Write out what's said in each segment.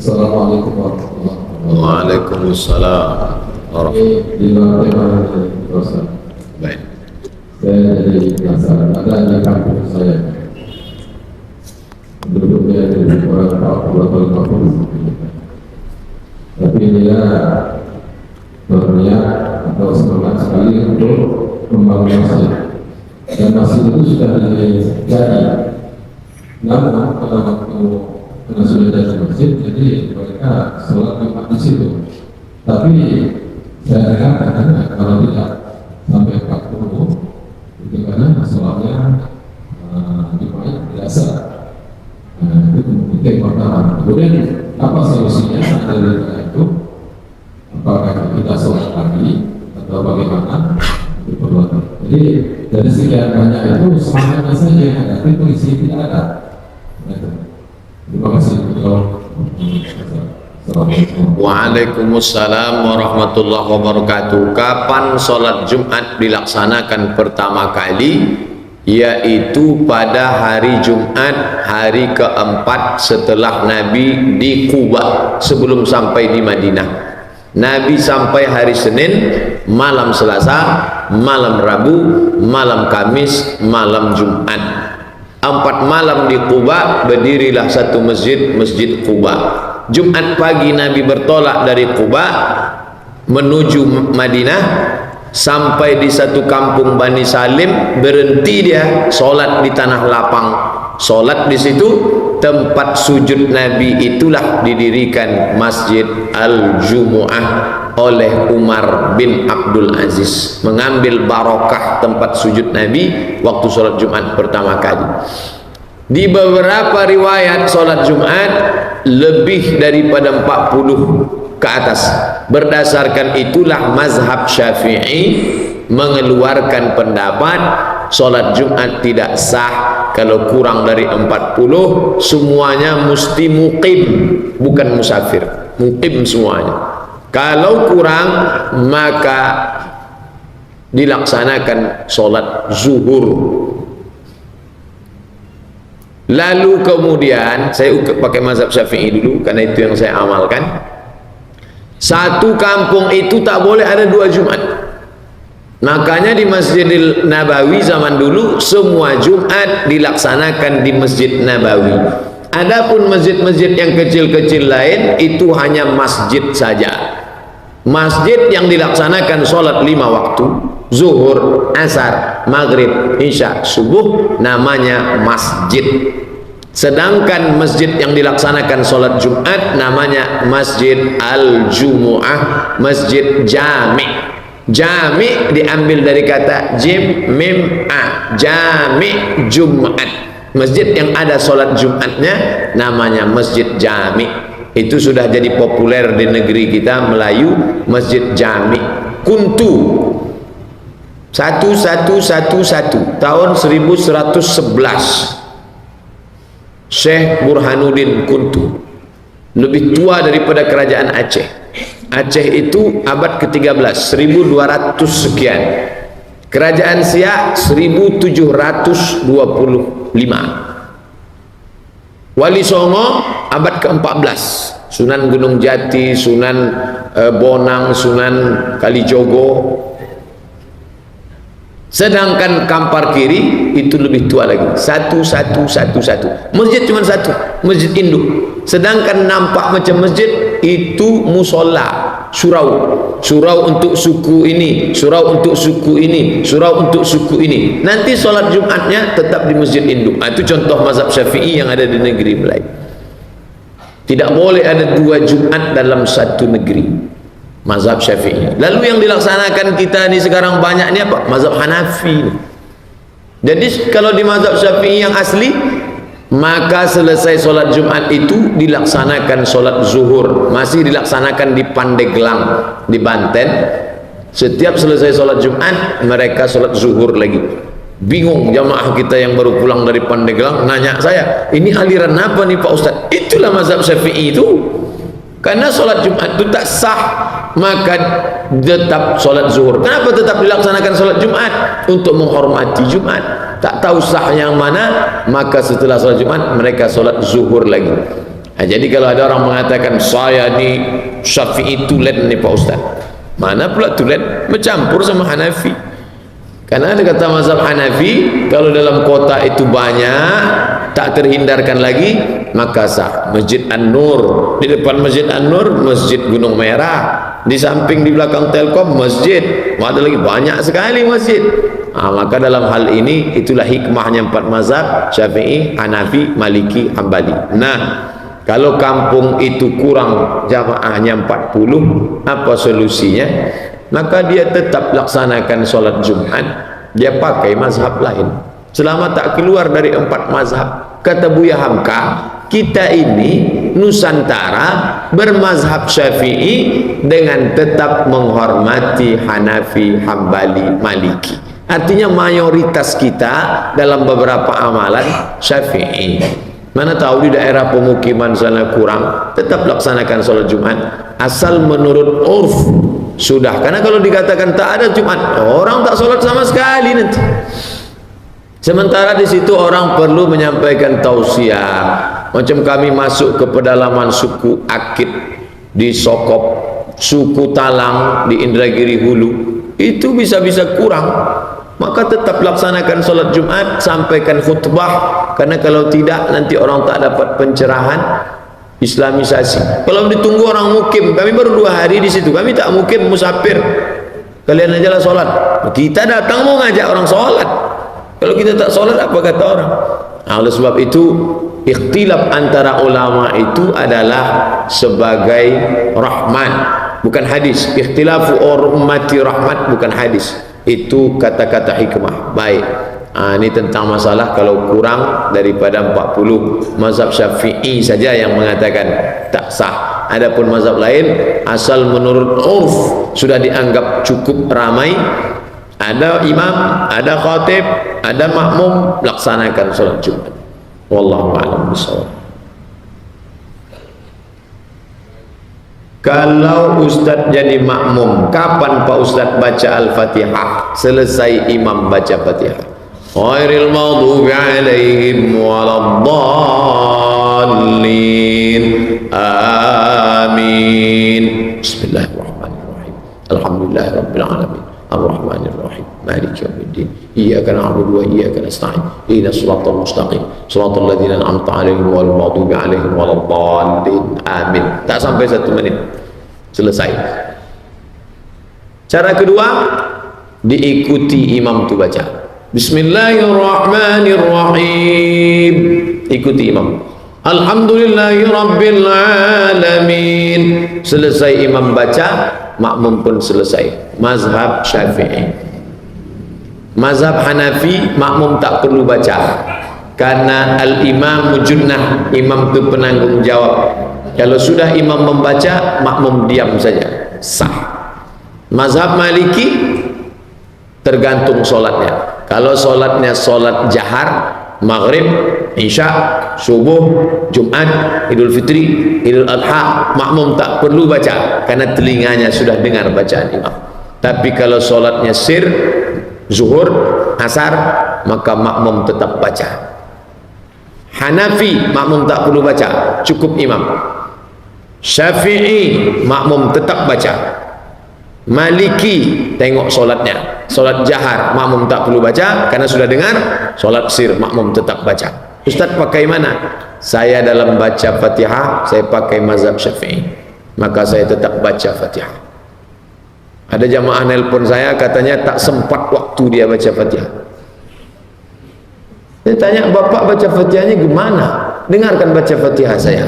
Assalamualaikum warahmatullahi wabarakatuh. Waalaikumsalam warahmatullahi Di luar tema dosa, Baik. saya jadi penasaran. Ada kampung saya, penduduknya dari orang 40 atau 50, tapi dia berniat atau semangat sekali untuk membangun masjid, dan masjid itu sudah jadi. Namun pada waktu karena sudah jadi masjid, jadi mereka sholat Jumat di situ. Tapi saya dengar katanya kalau tidak sampai 40 itu karena sholatnya Jumat biasa. Itu mungkin pertama. Kemudian apa solusinya dari itu? Apakah kita sholat lagi atau bagaimana? Itu perlu. Jadi dari sekian banyak itu semangatnya saja yang ada, tapi polisi tidak ada. Terima kasih. Waalaikumsalam warahmatullahi wabarakatuh. Kapan sholat Jumat dilaksanakan pertama kali? Yaitu pada hari Jumat, hari keempat setelah Nabi di Quba, sebelum sampai di Madinah. Nabi sampai hari Senin, malam Selasa, malam Rabu, malam Kamis, malam Jumat. 4 malam di Quba, berdirilah satu masjid, Masjid Quba. Jumat pagi Nabi bertolak dari Quba menuju Madinah, sampai di satu kampung Bani Salim, berhenti dia sholat di tanah lapang. Sholat di situ, tempat sujud Nabi itulah didirikan Masjid Al-Jumu'ah oleh Umar bin Abdul Aziz, mengambil barokah tempat sujud Nabi waktu sholat Jumat pertama kali. Di beberapa riwayat sholat Jumat lebih daripada 40 ke atas. Berdasarkan itulah mazhab Syafi'i mengeluarkan pendapat sholat Jumat tidak sah kalau kurang dari 40, semuanya mesti muqim, bukan musafir, muqim semuanya. Kalau kurang maka dilaksanakan sholat zuhur. Lalu kemudian saya pakai mazhab Syafi'i dulu karena itu yang saya amalkan. Satu kampung itu tak boleh ada 2 Jumat. Makanya di Masjidil Nabawi zaman dulu semua Jumat dilaksanakan di Masjid Nabawi. Adapun masjid-masjid yang kecil-kecil lain itu hanya masjid saja. Masjid yang dilaksanakan sholat 5 waktu, zuhur, asar, maghrib, isya, subuh, namanya masjid. Sedangkan masjid yang dilaksanakan sholat Jumat namanya Masjid Al-Jumu'ah, Masjid Jami'. Jami' diambil dari kata jim, mim, a, Jami' Jumat. Masjid yang ada sholat Jumatnya namanya Masjid Jami'. Itu sudah jadi populer di negeri kita Melayu, Masjid Jami'. Kuntu 1111 tahun 1111, Syekh Burhanuddin Kuntu, lebih tua daripada kerajaan Aceh. Aceh itu abad ke-13, 1200 sekian. Kerajaan Siak 1725. Wali Songo abad ke-14, Sunan Gunung Jati, Sunan Bonang, Sunan Kalijogo. Sedangkan Kampar Kiri itu lebih tua lagi, 1111. Masjid cuma satu, Masjid Induk. Sedangkan nampak macam masjid itu musola, surau. Surau untuk suku ini, surau untuk suku ini, surau untuk suku ini. Nanti sholat Jumatnya tetap di Masjid Induk. Itu contoh mazhab Syafi'i yang ada di negeri Melayu. Tidak boleh ada 2 Jumat dalam satu negeri. Mazhab Syafi'i. Lalu yang dilaksanakan kita ini sekarang banyak ini apa? Mazhab Hanafi. Jadi kalau di mazhab Syafi'i yang asli, maka selesai sholat Jumat itu dilaksanakan sholat zuhur. Masih dilaksanakan di Pandeglang, di Banten. Setiap selesai sholat Jumat mereka sholat zuhur lagi. Bingung jamaah kita yang baru pulang dari Pandeglang, nanya saya, ini aliran apa nih Pak Ustadz? Itulah mazhab Syafi'i itu. Karena sholat Jumat itu tak sah, maka tetap sholat zuhur. Kenapa tetap dilaksanakan sholat Jumat? Untuk menghormati Jumat. Tak tahu sah yang mana, maka setelah sholat Jumat mereka sholat zuhur lagi. Jadi kalau ada orang mengatakan saya ni Syafi'i tulen ni Pak Ustaz, mana pula tulen? Mencampur sama Hanafi. Karena ada kata mazhab Hanafi, kalau dalam kota itu banyak, tak terhindarkan lagi, maka sah. Masjid An-Nur, di depan Masjid An-Nur, Masjid Gunung Merah, di samping di belakang Telkom, masjid, ada lagi banyak sekali masjid. Maka dalam hal ini, itulah hikmahnya 4 mazhab, Syafi'i, Hanafi, Maliki, Hambali. Nah, kalau kampung itu kurang jamaahnya 40, apa solusinya? Maka dia tetap laksanakan solat Jumat, dia pakai mazhab lain selama tak keluar dari 4 mazhab. Kata Buya Hamka, kita ini Nusantara bermazhab Syafi'i dengan tetap menghormati Hanafi, Hambali, Maliki. Artinya mayoritas kita dalam beberapa amalan Syafi'i. Mana tahu di daerah pemukiman sana kurang, tetap laksanakan sholat Jumat asal menurut urf sudah. Karena kalau dikatakan tak ada Jumat, orang tak sholat sama sekali nanti. Sementara di situ orang perlu menyampaikan tausiah. Macam kami masuk ke pedalaman suku Akit di Sokop, suku Talang di Indragiri Hulu, itu bisa-bisa kurang. Maka tetap laksanakan sholat Jumat, sampaikan khutbah. Karena kalau tidak nanti orang tak dapat pencerahan. Islamisasi. Kalau ditunggu orang mukim, kami baru 2 hari di situ, kami tak mukim, musafir. Kalian aja lah sholat. Kita datang mau ngajak orang sholat. Kalau kita tak sholat, apa kata orang? Oleh sebab itu, ikhtilaf antara ulama itu adalah sebagai rahmat, bukan hadis. Ikhtilafu ummati rahmat, bukan hadis. Itu kata-kata hikmah. Baik. Ini tentang masalah kalau kurang daripada 40. Mazhab Syafi'i saja yang mengatakan tak sah. Adapun mazhab lain, asal menurut urf sudah dianggap cukup ramai, ada imam, ada khatib, ada makmum, laksanakan sholat Jumat. Wallahu a'lam bishawab. Kalau Ustaz jadi makmum, kapan Pak Ustaz baca Al-Fatihah? Selesai imam baca Fatihah. Ghairil maghdubi alaihim waladdallin. Amin. Bismillahirrahmanirrahim. Alhamdulillahirabbil alamin. Ar-Rahmanir Rahim. Maliki yaumiddin. Iyyaka na'budu wa iyyaka nasta'in. Ihdinas siratal mustaqim. Siratal ladzina an'amta 'alaihim ghairil maghdubi 'alaihim waladdallin. Amin. Tak sampai 1 menit. Selesai. Cara kedua, diikuti imam tu baca. Bismillahirrahmanirrahim. Ikuti imam. Alhamdulillahirabbil alamin. Selesai imam baca, makmum pun selesai. Mazhab Syafi'i. Mazhab Hanafi, makmum tak perlu baca. Karena al-imam junnah, imam itu penanggung jawab. Kalau sudah imam membaca, makmum diam saja, sah. Mazhab Maliki tergantung solatnya. Kalau solatnya solat jahar, maghrib, isya, subuh, Jumat, Idul Fitri, Idul Adha, makmum tak perlu baca karena telinganya sudah dengar bacaan imam. Tapi kalau solatnya sir, zuhur, asar, maka makmum tetap baca. Hanafi, makmum tak perlu baca, cukup imam. Syafi'i, makmum tetap baca. Maliki, tengok solatnya. Solat jahar, makmum tak perlu baca karena sudah dengar. Solat sir, makmum tetap baca. Ustaz pakai mana? Saya dalam baca Fatihah, saya pakai mazhab Syafi'i. Maka saya tetap baca Fatihah. Ada jamaah nelpon saya, katanya tak sempat waktu dia baca Fatihah. Saya tanya, bapak baca Fatihahnya gimana? Dengarkan baca Fatihah saya.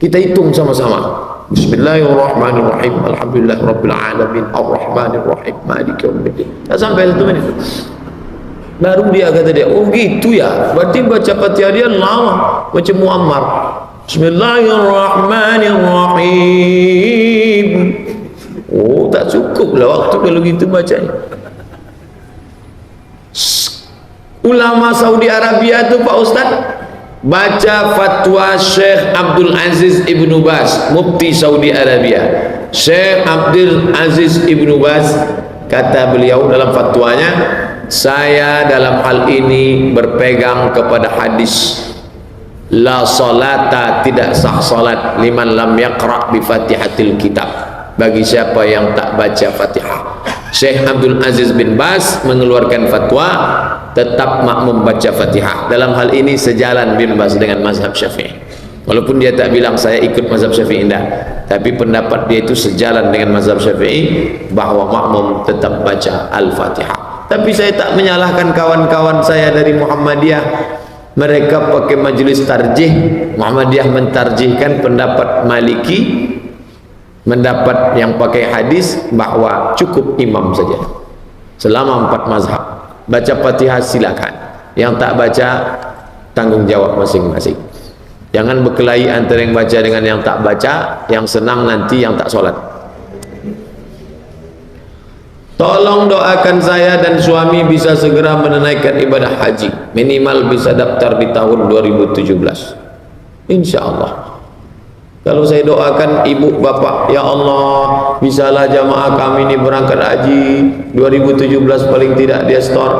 Kita hitung sama-sama. Bismillahirrahmanirrahim. Alhamdulillahirabbil alamin. Ar-Rahmanirrahim. Maliki yaumiddin. Tak sampai 1 menit. Baru dia kata dia, oh gitu ya. Berarti baca Fatihah dia lama macam Muammar. Bismillahirrahmanirrahim. Oh, tak cukup lah waktu kalau gitu bacanya. Ulama Saudi Arabia tu Pak Ustaz, baca fatwa Syekh Abdul Aziz Ibnu Baz, Mufti Saudi Arabia. Syekh Abdul Aziz Ibnu Baz, kata beliau dalam fatwanya, saya dalam hal ini berpegang kepada hadis la salata, tidak sah salat liman lam yaqra bi Fatihatil Kitab, bagi siapa yang tak baca Fatihah. Syekh Abdul Aziz bin Baz mengeluarkan fatwa tetap makmum baca Fatihah. Dalam hal ini sejalan bin Baz dengan mazhab Syafi'i. Walaupun dia tak bilang saya ikut mazhab Syafi'i, indah, tapi pendapat dia itu sejalan dengan mazhab Syafi'i bahwa makmum tetap baca Al-Fatihah. Tapi saya tak menyalahkan kawan-kawan saya dari Muhammadiyah, mereka pakai majelis tarjih. Muhammadiyah mentarjihkan pendapat Maliki, mendapat yang pakai hadis bahwa cukup imam saja selama 4 mazhab. Baca Fatihah silakan, yang tak baca tanggung jawab masing-masing. Jangan berkelahi antara yang baca dengan yang tak baca, yang senang nanti yang tak sholat. Tolong doakan saya dan suami bisa segera menunaikan ibadah haji, minimal bisa daftar di tahun 2017 insya Allah. Kalau saya doakan ibu bapak, ya Allah bisalah jamaah kami ini berangkat haji 2017 paling tidak dia store,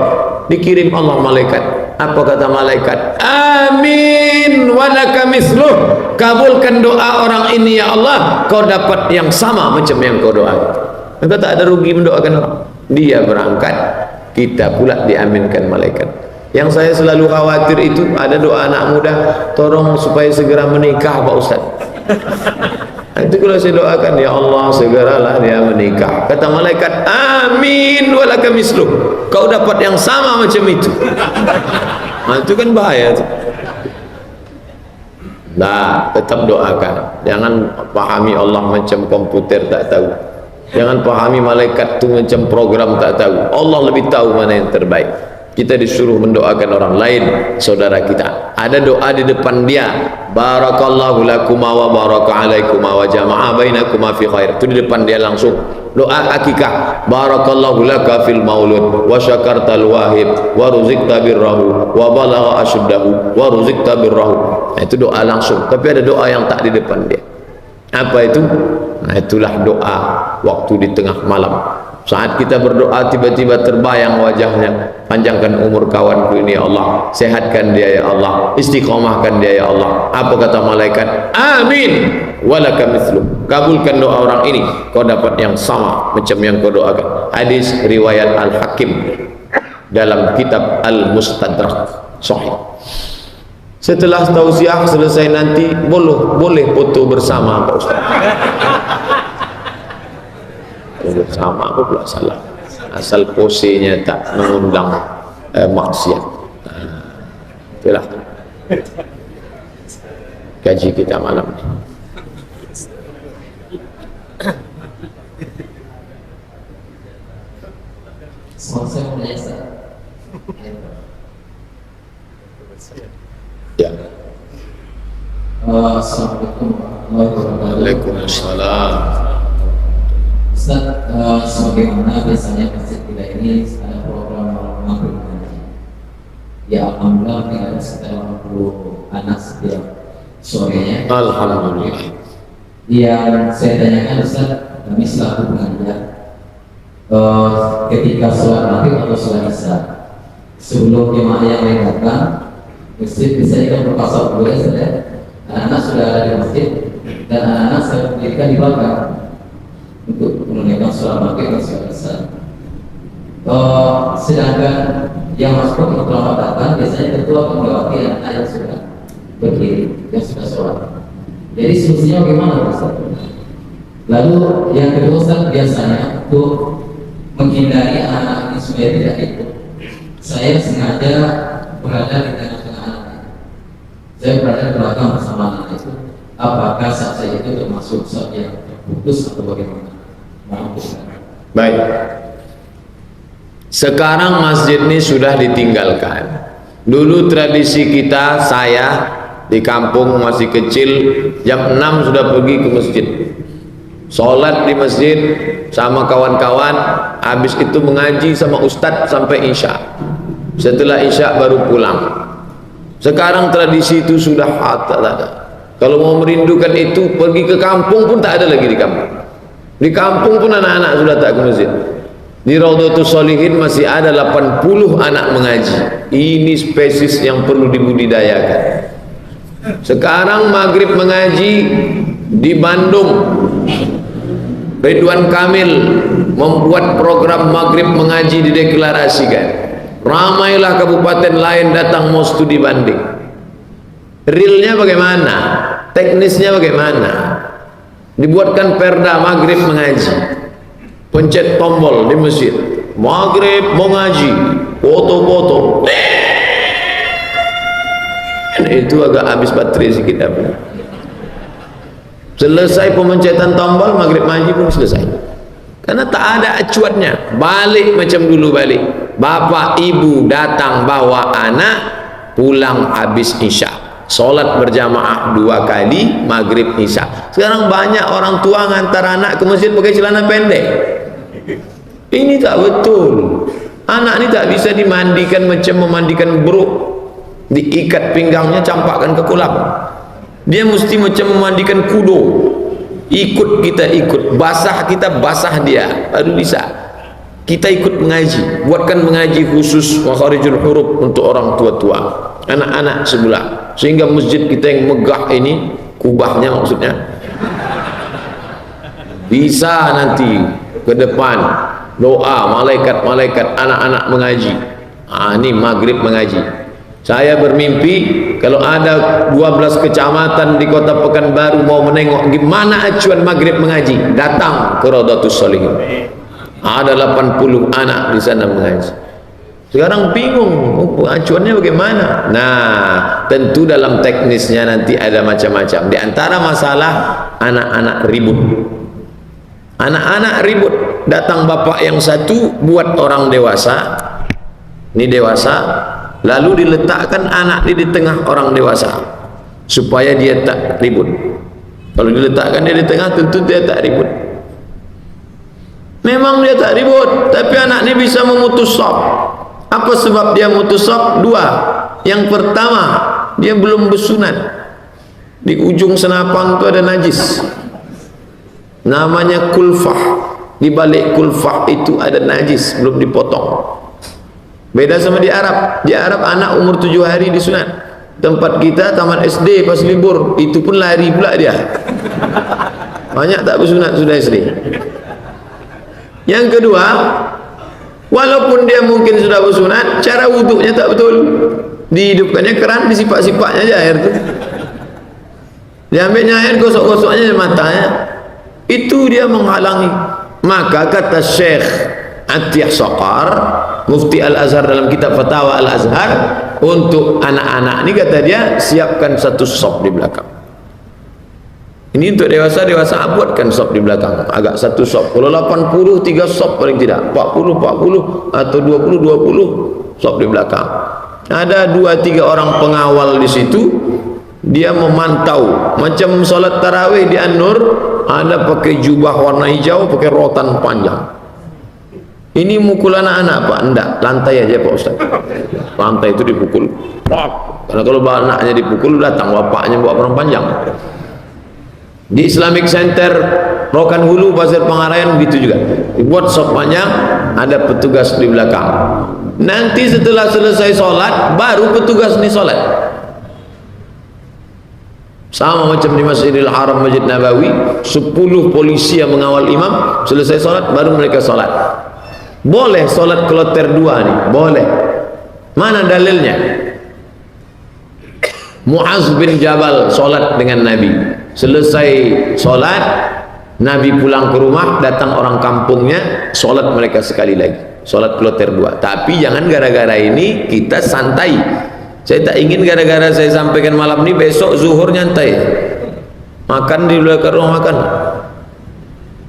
dikirim Allah malaikat. Apa kata malaikat? Amin walaka misluh, kabulkan doa orang ini ya Allah, kau dapat yang sama macam yang kau doakan. Maka tak ada rugi mendoakan orang. Dia berangkat, kita pula diaminkan malaikat. Yang saya selalu khawatir itu ada doa anak muda, tolong supaya segera menikah Pak Ustaz. Itu kalau saya doakan, ya Allah segeralah dia menikah. Kata malaikat, amin walaka misluh, kau dapat yang sama macam itu. Nah, itu kan bahaya tuh. Nah, tetap doakan. Jangan pahami Allah macam komputer tak tahu. Jangan pahami malaikat itu macam program tak tahu. Allah lebih tahu mana yang terbaik. Kita disuruh mendoakan orang lain, saudara kita. Ada doa di depan dia, barakallahu lakuma wa baraka alaikuma wa jama'a bainakuma fi khair. Itu di depan dia langsung. Doa akikah, barakallahu laka fil maulud wa syakartal wahib wa ruzikta birrahu wa balagha asyuddahu wa ruzikta birrahu. Nah, itu doa langsung. Tapi ada doa yang tak di depan dia. Apa itu? Nah, itulah doa waktu di tengah malam. Saat kita berdoa tiba-tiba terbayang wajahnya, panjangkan umur kawanku ini ya Allah, sehatkan dia ya Allah, istiqomahkan dia ya Allah. Apa kata malaikat? Amin walaka mithlu, kabulkan doa orang ini, kau dapat yang sama macam yang kau doakan. Hadis riwayat Al-Hakim dalam kitab Al-Mustadrak sahih. Setelah tausiah selesai nanti boleh foto bersama Pak Ustaz. Bersama apa pula salah, asal posenya tak mengundang maksiat. Itulah gaji kita malam ini. Ya. Assalamualaikum warahmatullahi wabarakatuh. Waalaikumsalam. Ustaz, sebagaimana biasanya masjid kita ini ada program maghrib ngaji. Ya alhamdulillah tidak ada sekitar 80 anak setiap sorenya. Alhamdulillah. Yang saya tanyakan Ustaz, kami selaku pengajar, ketika sholat maghrib atau sholat isya, sebelum jemaah yang lain datang, masjid biasanya kan berpasang boleh saja. Anak-anak sudah ada di masjid dan anak-anak saya berdirikan di belakang untuk menunaikan sholat maghrib dan sholat isya. Sedangkan yang masuk untuk terlambat datang biasanya ketua akan melewati anak yang sudah berdiri, yang sudah sholat. Jadi solusinya bagaimana Ustaz? Lalu yang kedua Ustaz, biasanya untuk menghindari anak-anak ini supaya tidak ikut, saya sengaja berada di tengah-tengah anak. Saya berada di belakang bersama anak itu. Apakah saat saya itu termasuk saat yang terputus atau bagaimana? Baik. Sekarang masjid ini sudah ditinggalkan. Dulu tradisi kita, saya di kampung masih kecil, jam 6 sudah pergi ke masjid, sholat di masjid sama kawan-kawan, habis itu mengaji sama ustadz sampai isya. Setelah isya baru pulang. Sekarang tradisi itu sudah tak ada. Kalau mau merindukan itu, pergi ke kampung pun tak ada lagi di kampung. Di kampung pun anak-anak sudah tak ke masjid. Di Raudhatus Shalihin masih ada 80 anak mengaji. Ini spesies yang perlu dibudidayakan. Sekarang maghrib mengaji di Bandung, Ridwan Kamil membuat program maghrib mengaji dideklarasikan. Ramailah kabupaten lain datang mau studi banding. Realnya bagaimana? Teknisnya bagaimana? Dibuatkan perda maghrib mengaji, pencet tombol di masjid, maghrib mengaji, foto-foto. Itu agak habis baterai sedikit apa. Selesai pemencetan tombol, maghrib mengaji pun selesai. Karena tak ada acuannya. Balik macam dulu balik. Bapak ibu datang bawa anak, pulang habis isya. Solat berjamaah 2 kali, maghrib isya. Sekarang banyak orang tua ngantar anak ke masjid pakai celana pendek. Ini tak betul. Anak ini tak bisa dimandikan macam memandikan buruk, diikat pinggangnya, campakkan ke kolam. Dia mesti macam memandikan kudo. Ikut kita ikut, basah kita basah dia, baru bisa. Kita ikut mengaji, buatkan mengaji khusus makharijul huruf untuk orang tua-tua, anak-anak sebelah, sehingga masjid kita yang megah ini, kubahnya maksudnya, bisa nanti ke depan doa malaikat-malaikat anak-anak mengaji. Ini maghrib mengaji. Saya bermimpi kalau ada 12 kecamatan di kota Pekanbaru mau menengok gimana acuan maghrib mengaji, datang ke Raudhatus Shalihin. Ada 80 anak di sana mengaji. Sekarang bingung acuannya bagaimana. Nah, tentu dalam teknisnya nanti ada macam-macam. Di antara masalah anak-anak ribut. Anak-anak ribut, datang bapak yang satu buat orang dewasa. Ini dewasa, lalu diletakkan anak di tengah orang dewasa supaya dia tak ribut. Kalau diletakkan dia di tengah, tentu dia tak ribut. Memang dia tak ribut, tapi anak ini bisa memutus saf. Apa sebab dia memutus saf? 2. Yang pertama, dia belum bersunat. Di ujung senapan itu ada najis, namanya kulfah. Di balik kulfah itu ada najis, belum dipotong. Beda sama di Arab. Di Arab anak umur 7 hari disunat. Tempat kita taman SD pas libur, itu pun lari pula dia. Banyak tak bersunat sudah SD. Yang kedua, walaupun dia mungkin sudah bersunat, cara wuduknya tak betul. Dihidupkannya keran, disipak-sipaknya aja air tu. Diambilnya air, gosok-gosoknya di matanya. Itu dia menghalangi. Maka kata Syekh Atiyah Saqar, Mufti Al-Azhar dalam kitab Fatwa Al-Azhar, untuk anak-anak ini kata dia, siapkan 1 sop di belakang. Ini untuk dewasa buatkan sop di belakang, agak 1 sop. Kalau 80, 3 sop paling tidak. 40 atau 20 sop di belakang. Ada 2-3 orang pengawal di situ. Dia memantau. Macam solat tarawih di An-Nur, ada pakai jubah warna hijau, pakai rotan panjang. Ini mukul anak-anak Pak? Enggak, lantai aja Pak Ustaz. Lantai itu dipukul. Karena kalau anaknya dipukul, datang bapaknya bawa perang panjang. Di Islamic Center Rokan Hulu Pasir Pangarayan begitu juga, dibuat sop panjang, ada petugas di belakang. Nanti setelah selesai sholat, baru petugas ini sholat. Sama macam di Masjidil Haram, Masjid Nabawi, 10 polisi yang mengawal imam, selesai sholat baru mereka sholat. Boleh sholat kloter 2 nih, boleh. Mana dalilnya? Muaz bin Jabal sholat dengan Nabi. Selesai sholat, Nabi pulang ke rumah, datang orang kampungnya, sholat mereka sekali lagi, sholat kloter 2. Tapi jangan gara-gara ini kita santai. Saya tak ingin gara-gara saya sampaikan malam ini, besok zuhur nyantai, makan di belakang rumah makan.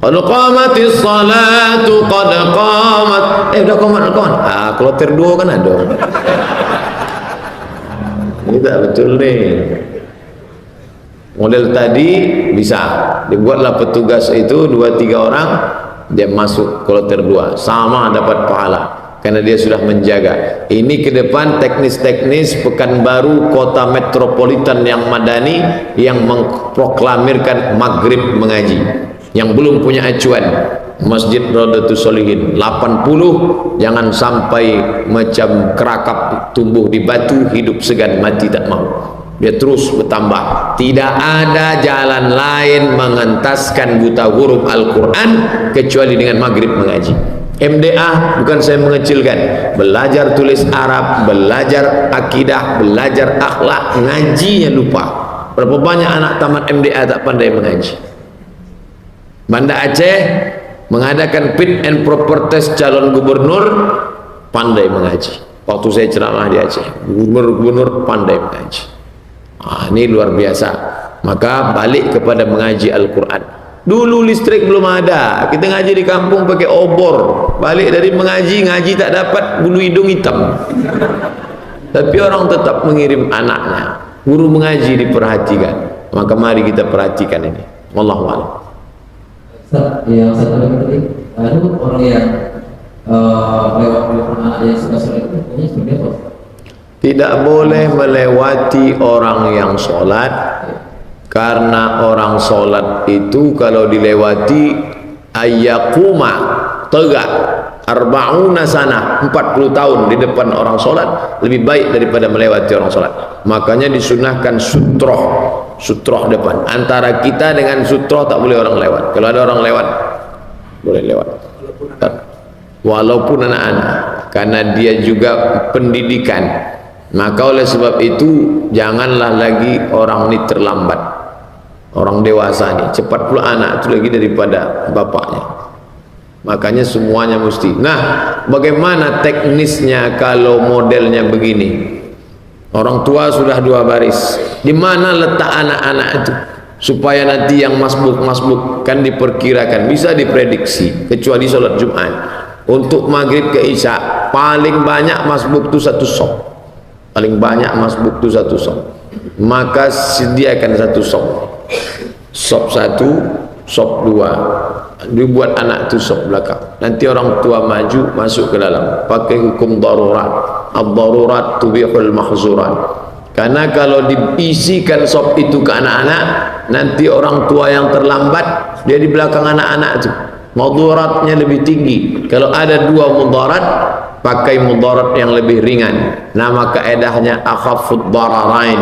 Qad qamatis salatu qad qamat. Udah qamat kawan. Kloter 2 kan ada. Ini tak betul nih. Model tadi bisa dibuatlah petugas itu 2-3 orang, dia masuk kloter 2, sama dapat pahala karena dia sudah menjaga. Ini ke depan teknis-teknis Pekanbaru kota metropolitan yang madani, yang mengproklamirkan maghrib mengaji, yang belum punya acuan. Masjid Raudhatus Shalihin 80, jangan sampai macam kerakap tumbuh di batu, hidup segan mati tak mau. dia terus bertambah. Tidak ada jalan lain mengentaskan buta huruf Al-Quran kecuali dengan maghrib mengaji. MDA bukan saya mengecilkan, belajar tulis Arab, belajar akidah, belajar akhlak, ngajinya lupa. Berapa banyak anak tamat MDA tak pandai mengaji. Banda Aceh mengadakan fit and proper test calon gubernur, pandai mengaji. Waktu saya ceramah di Aceh, gubernur pandai mengaji. Ini luar biasa. Maka balik kepada mengaji Al-Quran. Dulu listrik belum ada, kita ngaji di kampung pakai obor. Balik dari mengaji, ngaji tak dapat, bulu hidung hitam. Tapi orang tetap mengirim anaknya. Guru mengaji diperhatikan. Maka mari kita perhatikan ini. Wallahu a'lam. Yang satu lagi tadi, ada orang yang lewat anak yang suka sholat itu seperti apa? Tidak boleh melewati orang yang sholat, karena orang sholat itu kalau dilewati ayyakuma tegak arba'una sana 40 tahun di depan orang sholat lebih baik daripada melewati orang sholat. Makanya disunahkan sutroh depan. Antara kita dengan sutroh tak boleh orang lewat. Kalau ada orang lewat boleh lewat, walaupun anak-anak, karena dia juga pendidikan. Maka oleh sebab itu janganlah lagi orang ini terlambat. Orang dewasa ini cepat pula anak itu lagi daripada bapaknya. Makanya semuanya mesti. Nah, bagaimana teknisnya kalau modelnya begini? Orang tua sudah 2 baris. Di mana letak anak-anak itu? Supaya nanti yang masbuk kan diperkirakan, bisa diprediksi, kecuali sholat Jumat. Untuk maghrib ke Isya paling banyak masbuk itu 1 sop. Paling banyak masbuk itu 1 sop. Maka sediakan 1 sop. Sop 1, sop 2. Dibuat anak itu sop belakang. Nanti orang tua maju masuk ke dalam. Pakai hukum darurat. Ad-darurat tubihul mahzurat. Karena kalau diisikan sop itu ke anak-anak, nanti orang tua yang terlambat dia di belakang anak-anak itu. Mudaratnya lebih tinggi. Kalau ada 2 mudarat, pakai mudarat yang lebih ringan. Nama kaedahnya akhafud dararain.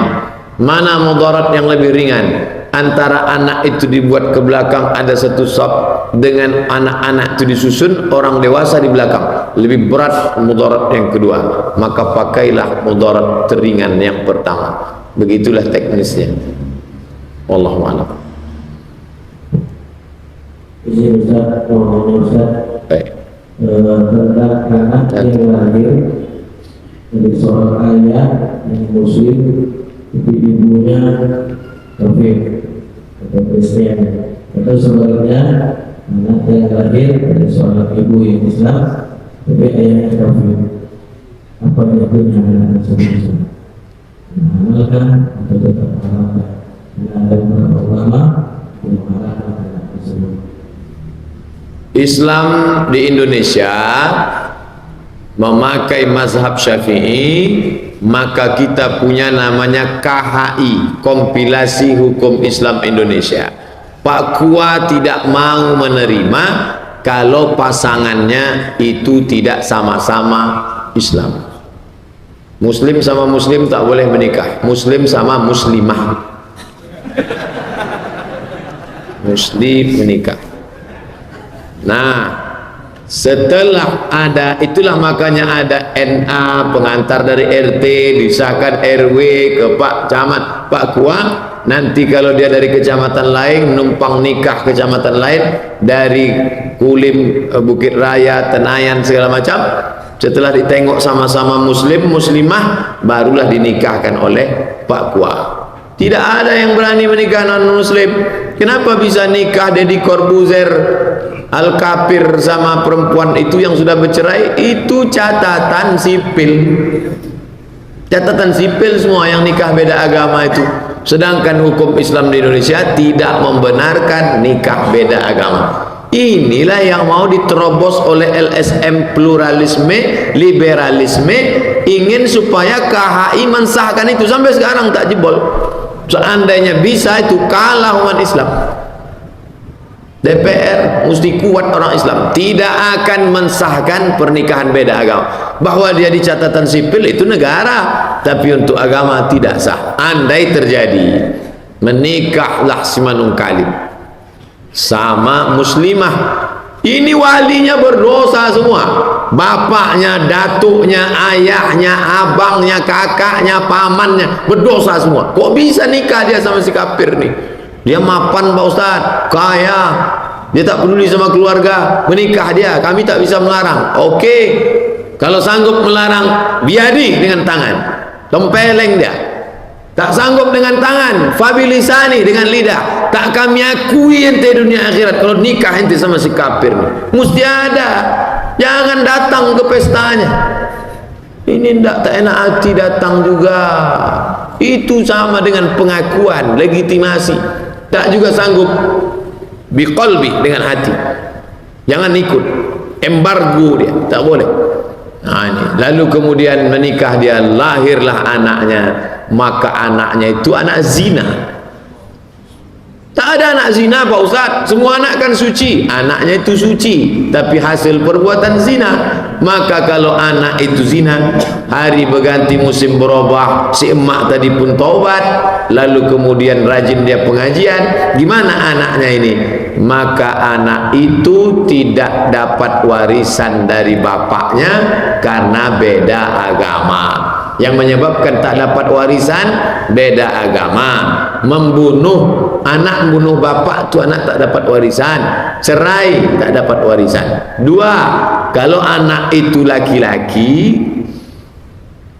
Mana mudarat yang lebih ringan? Antara anak itu dibuat ke belakang ada 1 saf dengan anak-anak itu disusun, orang dewasa di belakang, lebih berat mudarat yang kedua. Maka pakailah mudarat teringan yang pertama. Begitulah teknisnya. Wallahu a'lam. Ini Ustaz, Baik. tentang anak yang lahir dari seorang ayah yang muslim, tapi ibunya kafir atau Kristen, atau sebaliknya anak yang lahir dari seorang ibu yang Islam tapi ayahnya kafir. Apa hukumnya anak tersebut? Mengamalkan atau tetap mengamalkan? Karena ada beberapa ulama yang mengamalkan anak tersebut. Islam di Indonesia memakai mazhab Syafi'i, maka kita punya namanya KHI, Kompilasi Hukum Islam Indonesia. Pak Kua tidak mau menerima kalau pasangannya itu tidak sama-sama Islam. Muslim sama muslim tak boleh menikah. Muslim sama muslimah. Muslim menikah. Nah, setelah ada, itulah makanya ada NA, pengantar dari RT, disahkan RW ke Pak Camat, Pak Kua. Nanti kalau dia dari kecamatan lain, numpang nikah kecamatan lain, dari Kulim, Bukit Raya, Tenayan, segala macam, setelah ditengok sama-sama muslim, muslimah, barulah dinikahkan oleh Pak Kua. Tidak ada yang berani menikah non-muslim. Kenapa bisa nikah Deddy Corbuzier Al-Kafir sama perempuan itu yang sudah bercerai? Itu catatan sipil. Catatan sipil semua yang nikah beda agama itu. Sedangkan hukum Islam di Indonesia tidak membenarkan nikah beda agama. Inilah yang mau diterobos oleh LSM, pluralisme, liberalisme, ingin supaya KHI mensahkan itu. Sampai sekarang tak jebol. Seandainya bisa, itu kalah umat Islam. DPR mesti kuat, orang Islam tidak akan mensahkan pernikahan beda agama. Bahwa dia di catatan sipil itu negara, tapi untuk agama tidak sah. Andai terjadi menikahlah si manungkalim sama muslimah, ini walinya berdosa semua, bapaknya, datuknya, ayahnya, abangnya, kakaknya, pamannya berdosa semua. Kok bisa nikah dia sama si kafir nih? Dia mapan Pak Ustaz, kaya, dia tak peduli sama keluarga, menikah dia, kami tak bisa melarang. Oke, kalau sanggup melarang, biadi dengan tangan, tempeleng dia. Tak sanggup dengan tangan, fabilisani dengan lidah. Tak kami akui ente dunia akhirat kalau nikah ente sama si kafir. Mesti ada. Jangan datang ke pestanya. Ini tak enak hati datang juga. Itu sama dengan pengakuan, legitimasi. Tak juga sanggup biqalbi dengan hati. Jangan ikut, embargo dia, tak boleh. Nah, ini. Lalu kemudian menikah dia, lahirlah anaknya, maka anaknya itu anak zina. Tak ada anak zina Pak Ustaz, semua anak kan suci. Anaknya itu suci, tapi hasil perbuatan zina. Maka kalau anak itu zina, hari berganti musim berubah, si emak tadi pun taubat, lalu kemudian rajin dia pengajian, gimana anaknya ini? Maka anak itu tidak dapat warisan dari bapaknya karena beda agama. Yang menyebabkan tak dapat warisan beda agama. Membunuh anak, membunuh bapak itu anak tak dapat warisan. Cerai tak dapat warisan. Dua, kalau anak itu laki-laki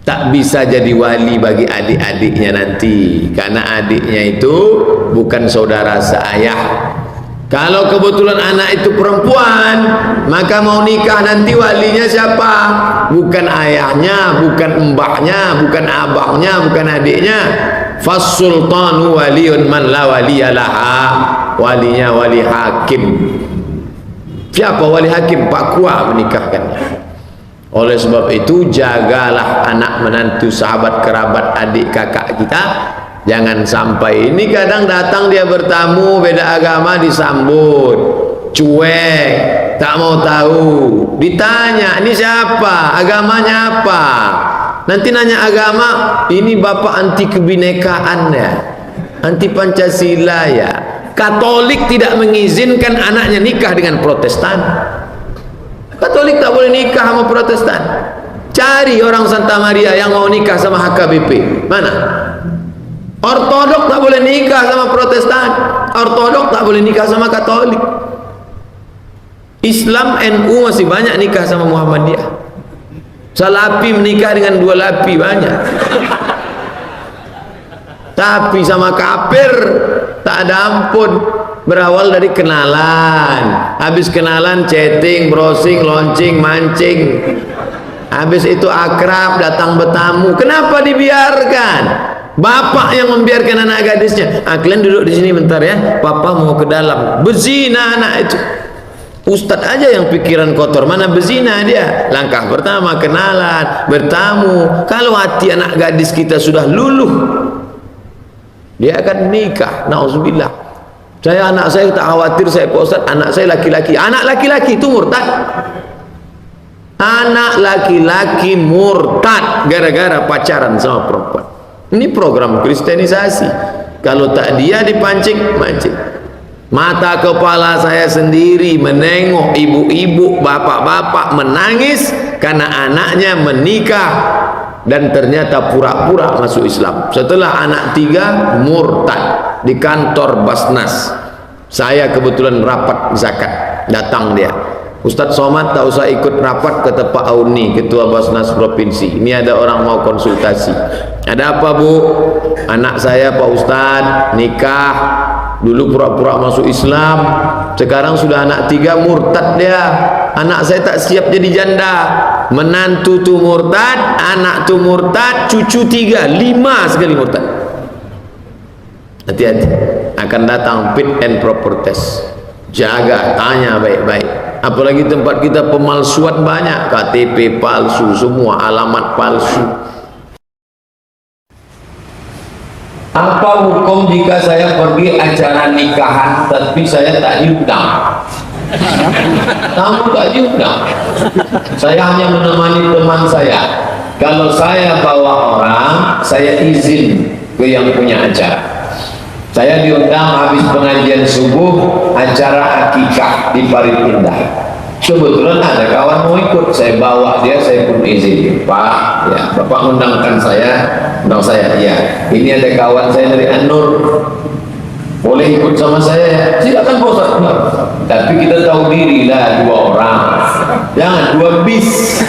tak bisa jadi wali bagi adik-adiknya nanti, karena adiknya itu bukan saudara seayah. Kalau kebetulan anak itu perempuan, maka mau nikah nanti walinya siapa? Bukan ayahnya, bukan mbahnya, bukan abangnya, bukan adiknya. Fas-sultanu waliyun man la waliyalaha. Walinya wali hakim. Siapa wali hakim? Pak Kua menikahkannya. Oleh sebab itu, jagalah anak menantu, sahabat, kerabat, adik, kakak kita. Jangan sampai ini kadang datang dia bertamu beda agama disambut cuek, tak mau tahu. Ditanya, ini siapa? Agamanya apa? Nanti nanya agama, ini bapak anti kebinekaan ya, anti Pancasila ya. Katolik tidak mengizinkan anaknya nikah dengan Protestan. Katolik tak boleh nikah sama Protestan. Cari orang Santa Maria yang mau nikah sama HKBP. Mana? Ortodok tak boleh nikah sama Protestan. Ortodok tak boleh nikah sama Katolik. Islam NU masih banyak nikah sama Muhammadiyah. Salafi menikah dengan dua lapi banyak. Tapi sama kafir tak ada ampun. Berawal dari kenalan, habis kenalan chatting, browsing, launching, mancing. Habis itu akrab, datang bertamu. Kenapa dibiarkan? Bapak yang membiarkan anak gadisnya. Kalian duduk di sini bentar ya, papa mau ke dalam. Berzina anak itu. Ustadz aja yang pikiran kotor, mana berzina dia. Langkah pertama kenalan, bertamu. Kalau hati anak gadis kita sudah luluh, dia akan nikah. Nauzubillah. Anak saya tak khawatir, saya Pak Ustadz, anak saya laki-laki. Anak laki-laki itu murtad. Anak laki-laki murtad gara-gara pacaran sama perempuan. Ini program kristenisasi. Kalau tak dia dipancing, mancing. Mata kepala saya sendiri menengok ibu-ibu, bapak-bapak menangis karena anaknya menikah dan ternyata pura-pura masuk Islam. Setelah anak 3 murtad di kantor Basnas. Saya kebetulan rapat zakat, datang dia. Ustadz Somad tak usah ikut rapat, kata Pak Auni, ketua Basnas Provinsi. Ini ada orang mau konsultasi. Ada apa Bu? Anak saya Pak Ustadz nikah, dulu pura-pura masuk Islam, sekarang sudah anak 3 murtad dia. Anak saya tak siap jadi janda. Menantu tu murtad, anak tu murtad, cucu 3, 5 sekali murtad. Hati-hati, akan datang fit and proper test. Jaga, tanya baik-baik. Apalagi tempat kita pemalsuan banyak, KTP palsu semua, alamat palsu. Apa hukum jika saya pergi acara nikahan tapi saya tak diundang? Tamu tak diundang. Saya hanya menemani teman saya. Kalau saya bawa orang, saya izin ke yang punya acara. Saya diundang habis pengajian subuh acara akikah di Parit Indah. Kebetulan ada kawan mau ikut, saya bawa dia, saya pun izin. Pak, ya, Bapak undang saya, iya. Ini ada kawan saya dari An-Nur, boleh ikut sama saya ya? Silakan Pak Ustaz. Tapi kita tahu diri lah, 2 orang, jangan 2 bis.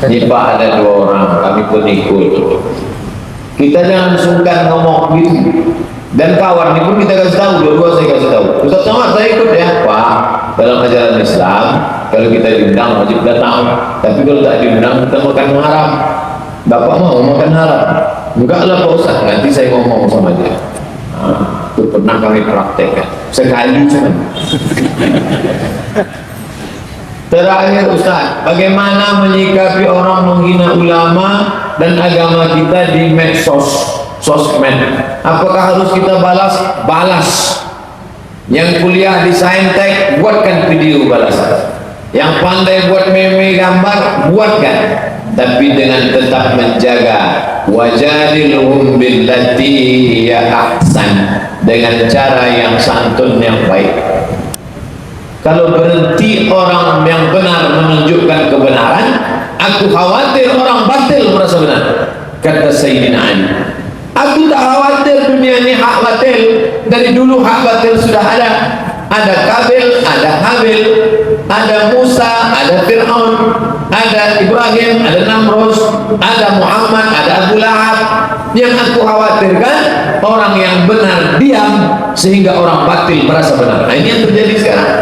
Ini Pak ada 2 orang, kami pun ikut. Kita jangan sungkan ngomong gitu. Dan kawan ini pun kita kasih tahu, dua-dua saya kasih tahu. Ustaz Somad saya ikut ya Pak. Dalam ajaran Islam, kalau kita diundang wajib datang. Tapi kalau tak diundang kita makan haram. Bapak mau makan haram? Enggak lah Pak Ustaz, nanti saya ngomong sama dia. Nah, itu pernah kami praktekkan sekali cuma. Terakhir Ustaz, bagaimana menyikapi orang menghina ulama dan agama kita di medsos, sosmed? Apakah harus kita balas? Balas. Yang kuliah di Saintek, buatkan video balasan. Yang pandai buat meme gambar, buatkan. Tapi dengan tetap menjaga wajadilhum billati hiya ahsan, dengan cara yang santun yang baik. Kalau berhenti orang yang benar menunjukkan kebenaran, aku khawatir orang batil merasa benar. Kata Sayyidina Ali, aku tak khawatir dunia ini hak batil. Dari dulu hak batil sudah ada. Ada Kabil, ada Habil, ada Musa, ada Fir'aun, ada Ibrahim, ada Namrus, ada Muhammad, ada Abu Lahab. Yang aku khawatirkan orang yang benar diam sehingga orang batil merasa benar. Nah, ini yang terjadi sekarang.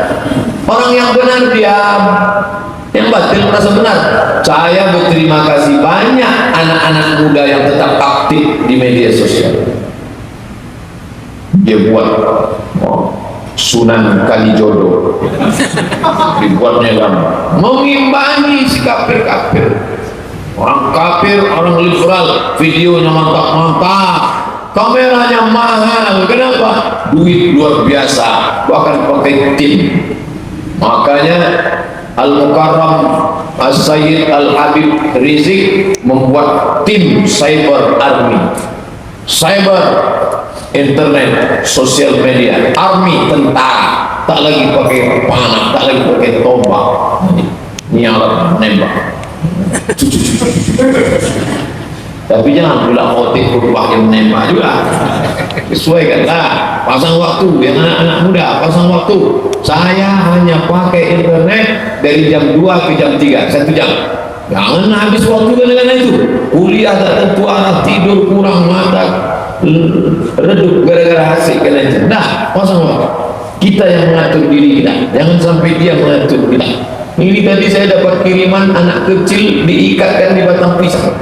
Orang yang benar diam, yang batil merasa benar. Saya berterima kasih banyak anak-anak muda yang tetap aktif di media sosial. Dia buat Sunan Kalijodo, dibuatnya gambar mengimbangi si kafir-kafir. Orang kafir, orang liberal, videonya mantap-mantap, kameranya mahal. Kenapa? Duit luar biasa, bahkan pakai tim. Makanya Al-Mukarram As-Sayyid Al-Habib Rizik membuat tim cyber army, cyber internet, sosial media, army, tentara. Tak lagi pakai panah, tak lagi pakai tombak. Ini alat nembak. Tapi jangan pula motif berubah yang menembak juga. Sesuaikanlah, pasang waktu. Yang anak-anak muda pasang waktu. Saya hanya pakai internet dari jam 2 ke jam 3, 1 jam. Jangan habis waktu dengan itu. Kuliah tak tentu arah, tidur kurang, mata redup gara-gara hasil kena itu. Nah, pasang waktu. Kita yang mengatur diri kita, jangan sampai dia mengatur kita. Ini tadi saya dapat kiriman anak kecil diikatkan di batang pisang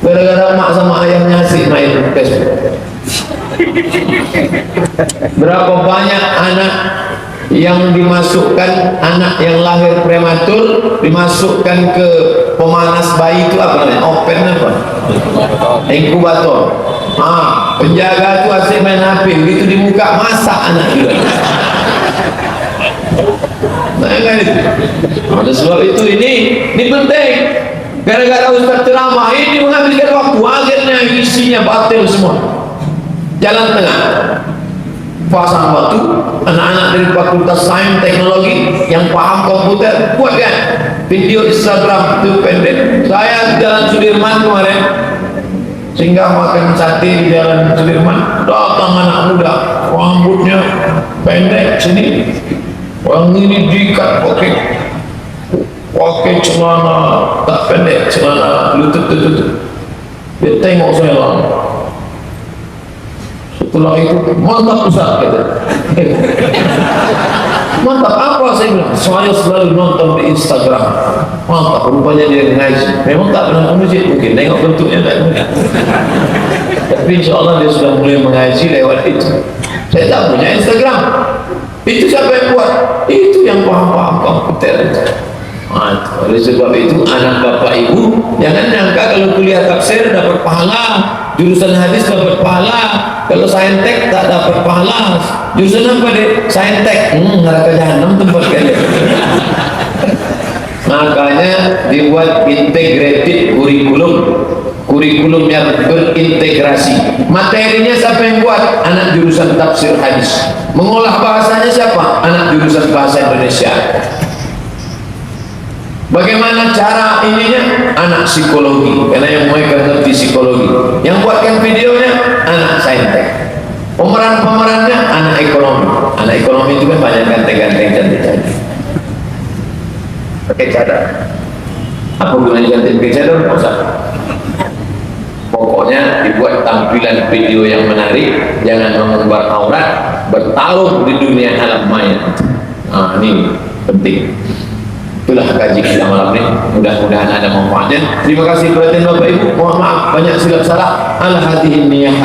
gara-gara mak sama ayahnya asik main Facebook. Berapa banyak anak yang dimasukkan, anak yang lahir prematur dimasukkan ke pemanas bayi, itu apa namanya? Open apa? Inkubator. Penjaga itu asik main HP, begitu dibuka masak anak juga. Nah, kan itu. Oleh sebab itu ini penting. Gara-gara Ustaz ceramah ini menghabiskan waktu, akhirnya isinya batil semua. Jalan tengah. Pasang waktu, anak-anak dari Fakultas Sains Teknologi yang paham komputer, buatkan video Instagram itu pendek. Saya di Jalan Sudirman kemarin, singgah makan sate di Jalan Sudirman, datang anak muda, rambutnya pendek sini, orang ini diikat pakai celana tak pendek, celana lutut. Dia tengok saya lama. Setelah itu, mantap Ustaz, kata. Mantap apa? Saya bilang, saya selalu nonton di Instagram. Mantap, rupanya dia ngaji. Memang tak pernah ke masjid, mungkin tengok bentuknya tak mungkin. Tapi insya Allah dia sudah mulai mengaji lewat itu. Saya tak punya Instagram. Itu siapa yang buat? Itu yang paham-paham komputer itu. Oleh sebab itu, anak bapak ibu jangan nyangka kalau kuliah tafsir dapat pahala. jurusan hadis dapat pahala, kalau saintek tak dapat pahala. Jurusan apa deh? Saintek. Neraka jahanam tempat kalian. Makanya dibuat integrated kurikulum yang berintegrasi. Materinya siapa yang buat? Anak jurusan tafsir hadis. Mengolah bahasanya siapa? Anak jurusan bahasa Indonesia. Bagaimana cara ininya? Anak psikologi, karena yang mereka ngerti psikologi. Yang buatkan videonya anak saintek. Pemerannya anak ekonomi. Anak ekonomi itu kan banyak ganteng-ganteng cantik-cantik. Pakai cadar. Apa gunanya ganti pakai cadar? Pokoknya dibuat tampilan video yang menarik, jangan mengumbar aurat, bertaruh di dunia alam maya. Nah, ini penting. Itulah kaji kita malam ini. Mudah-mudahan ada manfaatnya. Terima kasih perhatian Bapak Ibu. Mohon maaf banyak silap salah. Al-Fatihah.